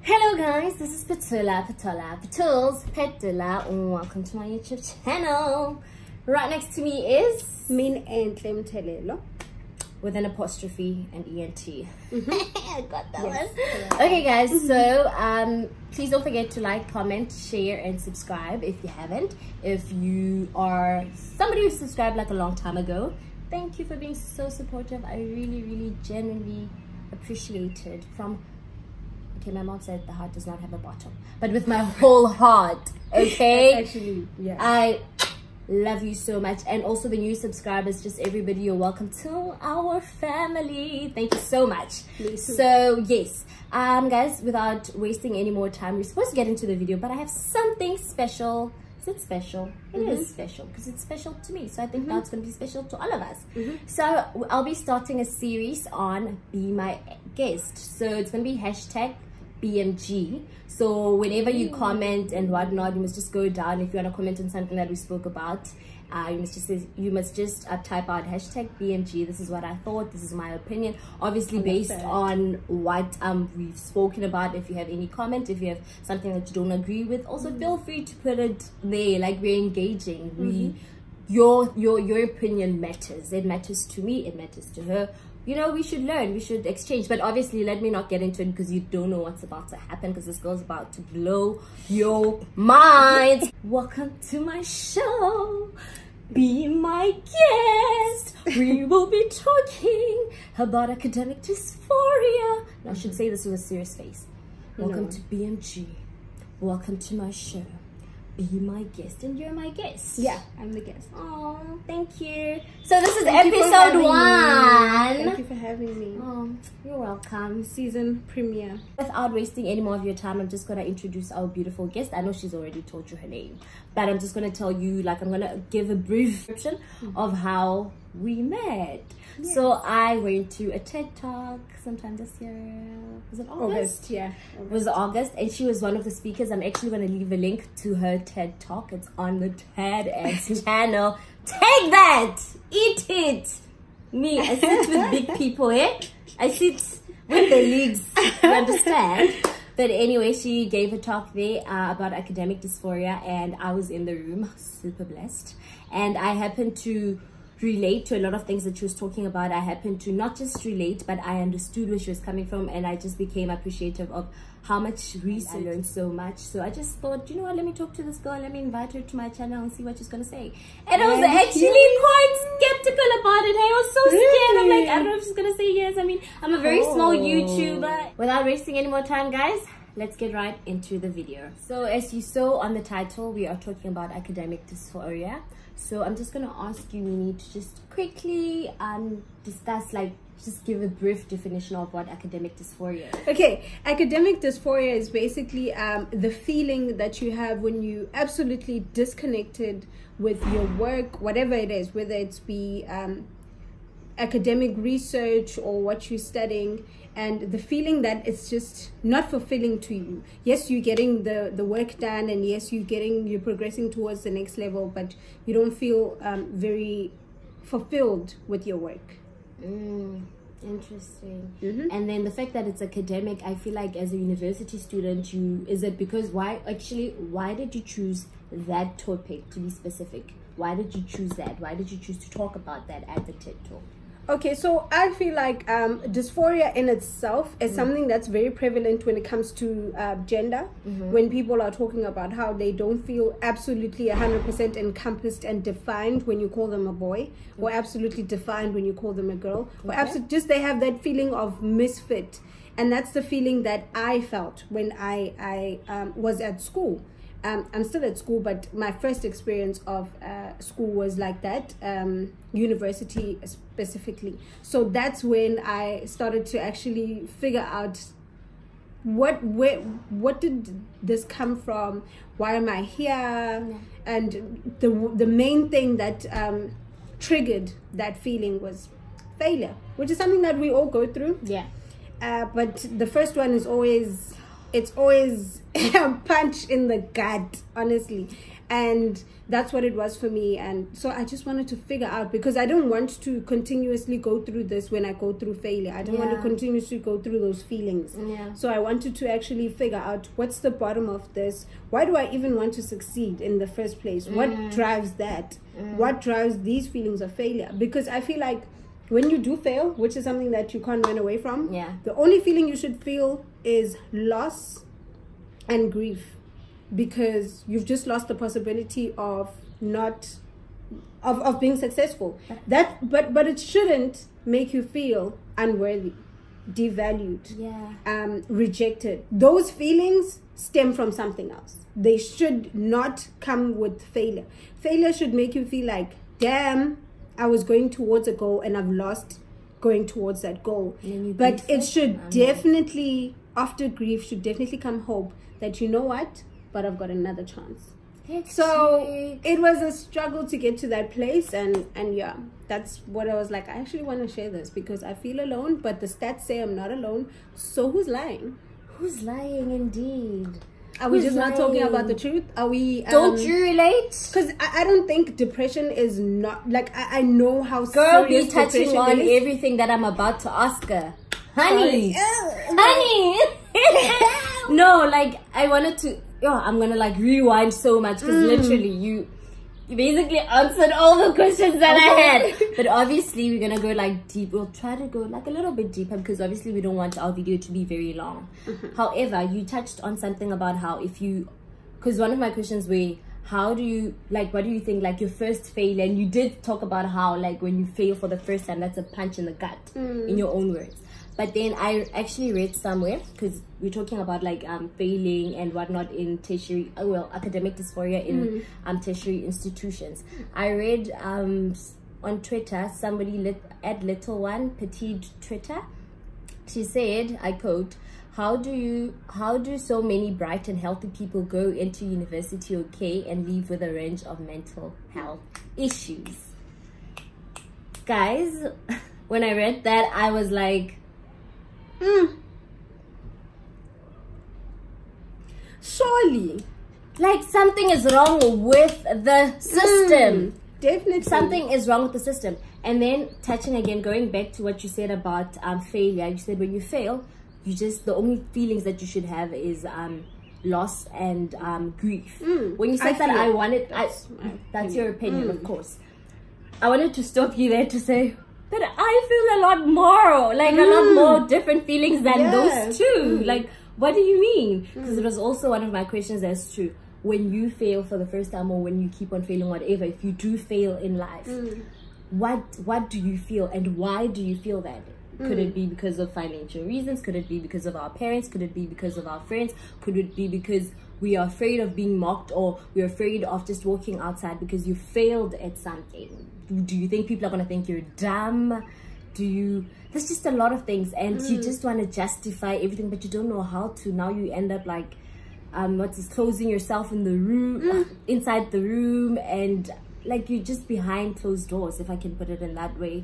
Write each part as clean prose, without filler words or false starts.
Hello guys, this is Patuls, and welcome to my YouTube channel. Right next to me is Min and Telelo with an apostrophe and ENT. I got that one. Correct. Okay guys, so please don't forget to like, comment, share and subscribe if you haven't. If you are somebody who subscribed like a long time ago, thank you for being so supportive. I really genuinely appreciate it from, okay, my mom said the heart does not have a bottom, but with my whole heart, okay? Actually, yeah. I love you so much. And also the new subscribers, just everybody, you're welcome to our family. Thank you so much. So yes, guys, without wasting any more time, we're supposed to get into the video, but I have something special. Is it special? It is special because it's special to me, so I think now it's going to be special to all of us. So I'll be starting a series on Be My Guest, so it's going to be hashtag BMG. So whenever you comment and whatnot, you must just go down. If you want to comment on something that we spoke about, you must just type out hashtag BMG. This is what I thought, this is my opinion, obviously based on what we've spoken about. If you have any comment, if you have something that you don't agree with, also feel free to put it there. Like, we're engaging. Your opinion matters. It matters to me, it matters to her. You know, we should learn, we should exchange. But obviously, let me not get into it because you don't know what's about to happen, because this girl's about to blow your mind. Welcome to my show. Be my guest. We will be talking about academic dysphoria. I should say this with a serious face. Welcome to BMG. Welcome to my show. Be my guest, and you're my guest. Yeah, I'm the guest. Oh, thank you. So this is episode 1. Thank you for having me. Oh, you're welcome. Season premiere. Without wasting any more of your time, I'm just gonna introduce our beautiful guest. I know she's already told you her name, but I'm just gonna tell you, like, I'm gonna give a brief description of how we met. Yes. So I went to a TED Talk sometime this year. Was it August? Yeah. It was August, and she was one of the speakers. I'm actually going to leave a link to her TED Talk. It's on the TEDx channel. Take that! Eat it! Me, I sit with big people, eh? I sit with the leagues, you understand? But anyway, she gave a talk there about academic dysphoria, and I was in the room, super blessed. And I happened to relate to a lot of things that she was talking about. I happened to not just relate, but I understood where she was coming from, and I just became appreciative of how much research. I learned so much. So I just thought, you know what, let me talk to this girl, let me invite her to my channel and see what she's gonna say. And I was actually quite skeptical about it. I was so scared. I'm like, I don't know if she's gonna say yes. I mean, I'm a very small YouTuber. Without wasting any more time, guys, let's get right into the video. So as you saw on the title, we are talking about academic dysphoria. So I'm just going to ask you, Mimi, to just quickly discuss, like, just give a brief definition of what academic dysphoria is. Okay, academic dysphoria is basically the feeling that you have when you absolutely disconnected with your work, whatever it is, whether it's be academic research or what you're studying, and the feeling that it's just not fulfilling to you. Yes, you're getting the work done, and yes, you're progressing towards the next level, but you don't feel very fulfilled with your work. Interesting. And then the fact that it's academic, I feel like as a university student, is it because why did you choose that topic, to be specific? Why did you choose that? Why did you choose to talk about that at the TED Talk? Okay, so I feel like dysphoria in itself is something that's very prevalent when it comes to gender. When people are talking about how they don't feel absolutely 100% encompassed and defined when you call them a boy, or absolutely defined when you call them a girl, or just they have that feeling of misfit. And that's the feeling that I felt when I was at school. I'm still at school, but my first experience of school was like that, university specifically. So that's when I started to actually figure out what did this come from? Why am I here? And the main thing that triggered that feeling was failure, which is something that we all go through. But the first one is always a punch in the gut, honestly. And that's what it was for me. And so I just wanted to figure out, because I don't want to continuously go through this when I go through failure. I don't want to continuously go through those feelings. So I wanted to actually figure out, what's the bottom of this? Why do I even want to succeed in the first place? What drives that? What drives these feelings of failure? Because I feel like when you do fail, which is something that you can't run away from, the only feeling you should feel is loss and grief, because you've just lost the possibility of being successful. But it shouldn't make you feel unworthy, devalued, rejected. Those feelings stem from something else. They should not come with failure. Failure should make you feel like, damn, I was going towards a goal and I've lost going towards that goal. But it should definitely, after grief, should definitely come hope that, you know what, but I've got another chance. So it was a struggle to get to that place, and yeah, that's what I was like, I actually want to share this because I feel alone, but the stats say I'm not alone. So who's lying? Who's lying indeed? Are we just not talking about the truth? Are we don't you relate? Because I don't think depression is not like, I know how girl serious be touching on is. everything that I'm about to ask her, honey. Honey. No, like I wanted to, I'm gonna like rewind so much because literally you basically answered all the questions that I had. But obviously we're gonna go like deep. We'll try to go like a little bit deeper because obviously we don't want our video to be very long. However, you touched on something about how because one of my questions were, how do you, like, what do you think, like, your first failure, and you did talk about how, like, when you fail for the first time, that's a punch in the gut, in your own words. But then I actually read somewhere, because we're talking about like failing and whatnot in tertiary, academic dysphoria in tertiary institutions. I read on Twitter, somebody at Little One Petite Twitter, she said, I quote, how do so many bright and healthy people go into university okay and leave with a range of mental health issues? Guys, when I read that, I was like, surely, like, something is wrong with the system. Definitely something is wrong with the system. And then touching again, going back to what you said about failure, you said when you fail, the only feelings that you should have is loss and grief. When you said that's your opinion, of course. I wanted to stop you there to say, but I feel a lot more, like a lot more different feelings than those two. Like, what do you mean? Because it was also one of my questions as to, when you fail for the first time, or when you keep on failing, whatever, if you do fail in life, what do you feel, and why do you feel that? Could it be because of financial reasons? Could it be because of our parents? Could it be because of our friends? Could it be because we are afraid of being mocked, or we're afraid of just walking outside because you failed at something? Do you think people are going to think you're dumb? There's just a lot of things, and you just want to justify everything, but you don't know how to. Now you end up like, closing yourself in the room, inside the room, and like you're just behind closed doors, if I can put it in that way,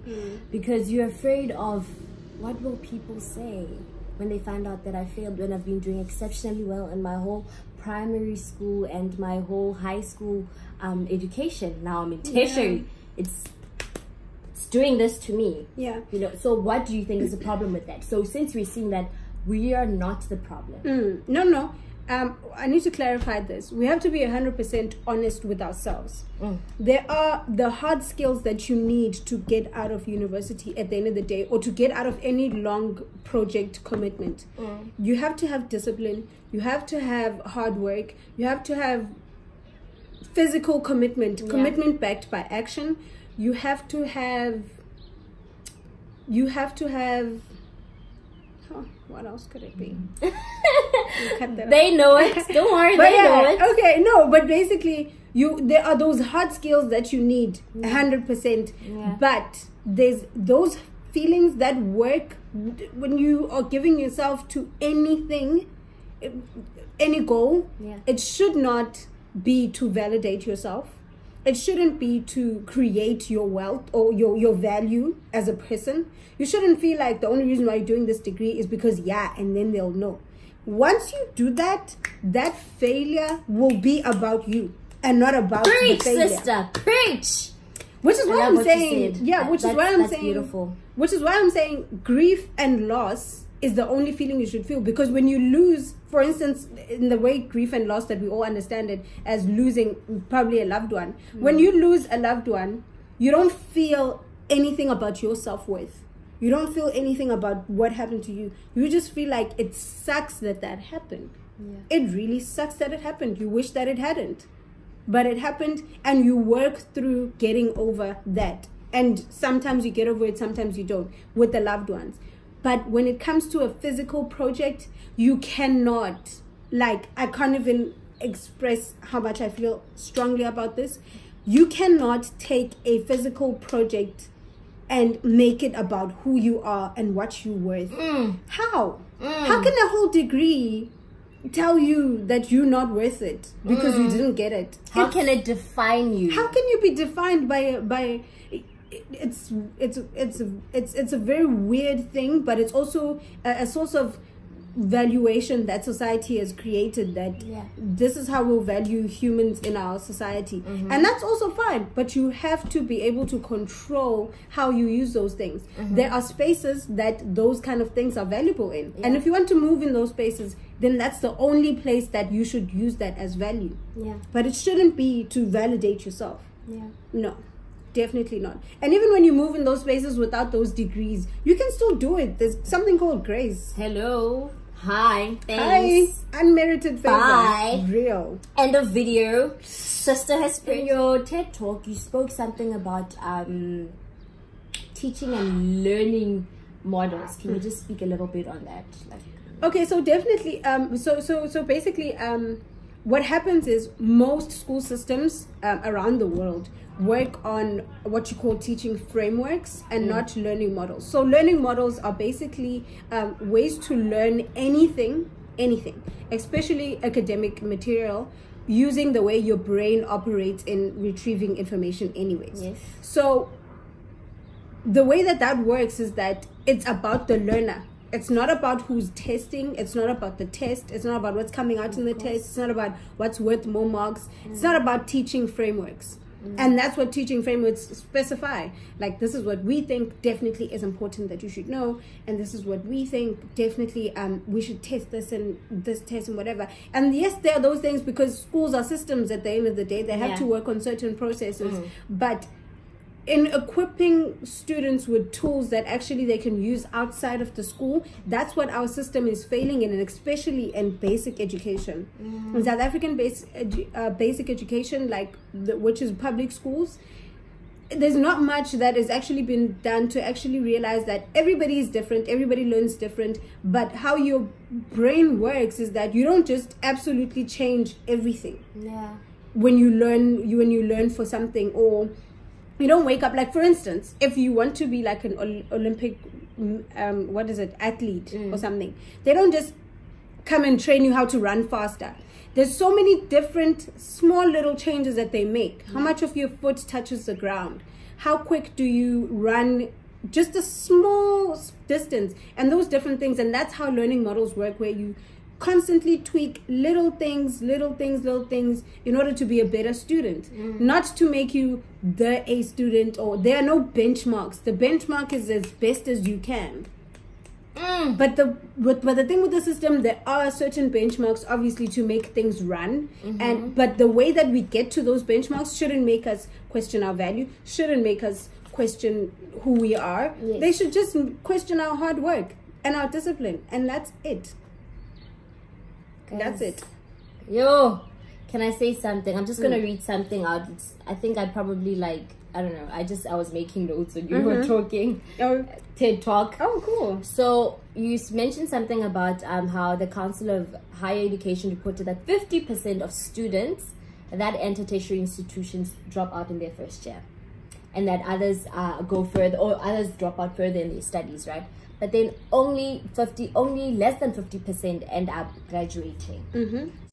because you're afraid of what will people say when they find out that I failed, when I've been doing exceptionally well in my whole primary school and my whole high school education. Now I'm in tertiary. It's doing this to me. So what do you think is the problem with that? So since we're seeing that we are not the problem. No. I need to clarify this. We have to be 100% honest with ourselves. There are the hard skills that you need to get out of university at the end of the day, or to get out of any long project commitment. You have to have discipline. You have to have hard work. You have to have physical commitment, commitment backed by action. You have to have what else could it be? They know it. Don't worry, they know it. Okay, no, but basically, there are those hard skills that you need 100%. But there's those feelings that work when you are giving yourself to anything, any goal. It should not be to validate yourself. It shouldn't be to create your wealth or your value as a person. You shouldn't feel like the only reason why you're doing this degree is because, and then they'll know. Once you do that, that failure will be about you. and not about preach, the failure. sister, preach. Which is why I'm saying, yeah, which is why I'm saying, beautiful. Which is why I'm saying grief and loss is the only feeling you should feel, because when you lose, for instance, in the way grief and loss that we all understand it as losing probably a loved one, when you lose a loved one, you don't feel anything about your self-worth. You don't feel anything about what happened to you. You just feel like it sucks that happened. Yeah. It really sucks that it happened. You wish that it hadn't. But it happened, and you work through getting over that. And sometimes you get over it, sometimes you don't, with the loved ones. But when it comes to a physical project, you cannot, like, I can't even express how much I feel strongly about this. You cannot take a physical project and make it about who you are and what you're worth. How? How can a whole degree tell you that you're not worth it because you didn't get it? How can it define you? How can you be defined by it's a very weird thing, but it's also a source of valuation that society has created, that this is how we'll value humans in our society. And that's also fine, but you have to be able to control how you use those things. There are spaces that those kind of things are valuable in, and if you want to move in those spaces, then that's the only place that you should use that as value. But it shouldn't be to validate yourself. No, definitely not. And even when you move in those spaces without those degrees, you can still do it. There's something called grace. Hello. Hi. Thanks. Hi. Unmerited favor. Bye. Real. End of video. Sister has been your TED Talk. You spoke something about teaching and learning models. Can you just speak a little bit on that? Okay, so definitely, so basically, what happens is most school systems around the world work on what you call teaching frameworks and not learning models. So learning models are basically ways to learn anything, especially academic material, using the way your brain operates in retrieving information anyways. So the way that works is that it's about the learner. It's not about who's testing. It's not about the test. It's not about what's coming out in the test. It's not about what's worth more marks. It's not about teaching frameworks. And that's what teaching frameworks specify. Like, this is what we think definitely is important that you should know. And this is what we think definitely we should test this and this test and whatever. And yes, there are those things, because schools are systems at the end of the day. They have to work on certain processes. But in equipping students with tools that actually they can use outside of the school, that's what our system is failing in, and especially in basic education. In South African basic education, like which is public schools, there's not much that has actually been done to actually realize that everybody is different, everybody learns different, but how your brain works is that you don't just absolutely change everything. When you learn for something, or you don't wake up, like, for instance, if you want to be like an Olympic athlete or something, they don't just come and train you how to run faster. There's so many different small little changes that they make. How much of your foot touches the ground? How quick do you run just a small distance? And those different things. And that's how learning models work, where you constantly tweak little things in order to be a better student, not to make you the A student, or there are no benchmarks. The benchmark is as best as you can. But the thing with the system, there are certain benchmarks obviously to make things run, but the way that we get to those benchmarks shouldn't make us question our value, shouldn't make us question who we are. They should just question our hard work and our discipline, and that's it. That's it. Yo, can I say something? I'm just gonna read something out. I think I probably I don't know. I was making notes when you were talking. TED Talk. Oh, cool. So you mentioned something about how the Council of Higher Education reported that 50% of students that enter tertiary institutions drop out in their first year, and that others go further, or others drop out further in their studies, right? But then only less than 50% end up graduating.